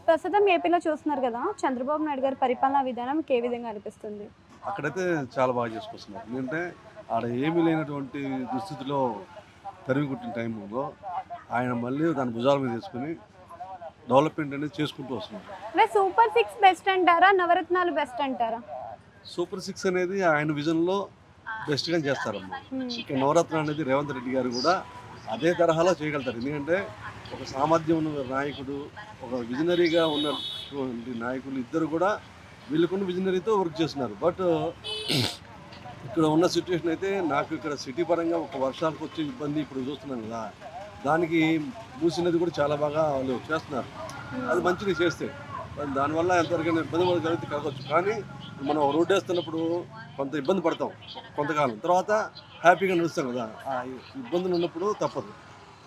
ప్రస్తుతం ఏపీలో చూస్తున్నారు కదా! చంద్రబాబు నాయుడు గారి పరిపాలనా విధానం మీకు ఏ విధంగా అనిపిస్తుంది? అక్కడైతే చాలా బాగా చేసుకొస్తున్నారు. ఎందుకంటే ఆడ ఏమీ లేనటువంటి దుస్థితిలో తరిమి కొట్టిన టైంలో ఆయన మళ్ళీ దాన్ని భుజాల మీద వేసుకొని డెవలప్‌మెంట్ అనేది చేసుకుంటూ వస్తున్నారు. అంటే సూపర్ 6 బెస్ట్ అంటారా? నవరత్నాలు బెస్ట్ అంటారా? సూపర్ 6 అనేది ఆయన విజన్‌లో బెస్ట్‌గానే చేస్తారమ్మా. హ్మ్. ఇక నవరత్న అనేది రేవంత్ రెడ్డి గారు కూడా అదే తరహాలో చేయగలుగుతారు. ఎందుకంటే ఒక సామర్థ్యం ఉన్న నాయకుడు, ఒక విజనరీగా ఉన్నటువంటి నాయకులు ఇద్దరు కూడా వీళ్ళకున్న విజనరీతో వర్క్ చేస్తున్నారు. బట్ ఇక్కడ ఉన్న సిట్యుయేషన్ అయితే నాకు ఇక్కడ సిటీ పరంగా ఒక వర్షాలకు వచ్చే ఇబ్బంది ఇప్పుడు చూస్తున్నాం కదా! దానికి మూసీ నది కూడా చాలా బాగా వాళ్ళు చేస్తున్నారు. అది హ్మ్. మంచిగా చేస్తే మరి దానివల్ల ఎంతవరకైనా ఇబ్బంది మనకు కలిగితే కలగొచ్చు. కానీ మనం రోడ్డు వేస్తున్నప్పుడు కొంత ఇబ్బంది పడతాం కొంతకాలం. తర్వాత హ్యాపీగా నడుస్తాం కదా! ఆ ఇబ్బందులు ఉన్నప్పుడు తప్పదు.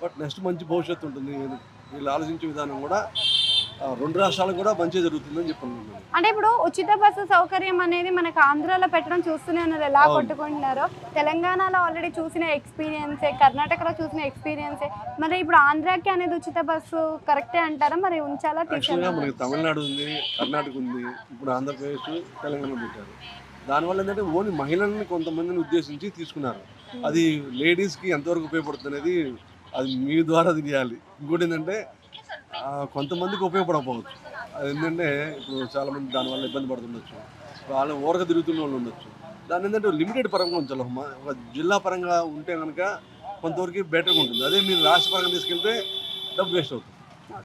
బట్ నెక్స్ట్ మంచి భవిష్యత్తు ఉంటుంది. వీళ్ళు ఆలోచించే విధానం కూడా 2 రాష్ట్రాలకు కూడా మంచే జరుగుతుందని చెప్పి అనుకుంటున్నాను. అంటే ఇప్పుడు ఉచిత బస్సు సౌకర్యం అనేది మనకు ఆంధ్రాలో పెట్టడం చూస్తూనే ఉన్నారు. ఎలా అవును. కొట్టుకుంటున్నారో. తెలంగాణలో ఆల్రెడీ చూసిన ఎక్స్‌పీరియన్సే, కర్ణాటకలో చూసిన ఎక్స్‌పీరియన్సే. మరి ఇప్పుడు ఆంధ్రాకి అనేది ఉచిత బస్సు కరెక్టే అంటారా? మరి ఉంచాలా? యాక్చువల్‌గా తీసేయాలా? మనకి తమిళనాడు ఉంది, కర్ణాటక ఉంది, ఇప్పుడు ఆంధ్రప్రదేశ్, తెలంగాణ పెట్టారు. దానివల్ల ఏంటంటే ఓన్లీ మహిళల్ని కొంతమందిని ఉద్దేశించి తీసుకున్నారు. అది లేడీస్‌కి ఎంతవరకు ఉపయోగపడుతుందనేది అది మీ ద్వారా తెలియాలి. ఇంకోటేంటంటే కొంతమందికి ఉపయోగపడకపోవచ్చు. అదేంటంటే ఇప్పుడు చాలామంది దానివల్ల ఇబ్బంది పడుతుండొచ్చు. వాళ్ళు ఊరక తిరుగుతున్న వాళ్ళు ఉండొచ్చు. దాన్నేంటంటే లిమిటెడ్ పరంగా ఉంచాలి. ఒక జిల్లా పరంగా ఉంటే గనక కొంతవరకు బెటర్‌గా ఉంటుంది. అదే మీరు రాష్ట్ర పరంగా తీసుకెళ్తే డబ్బు వేస్ట్ అవుతుంది.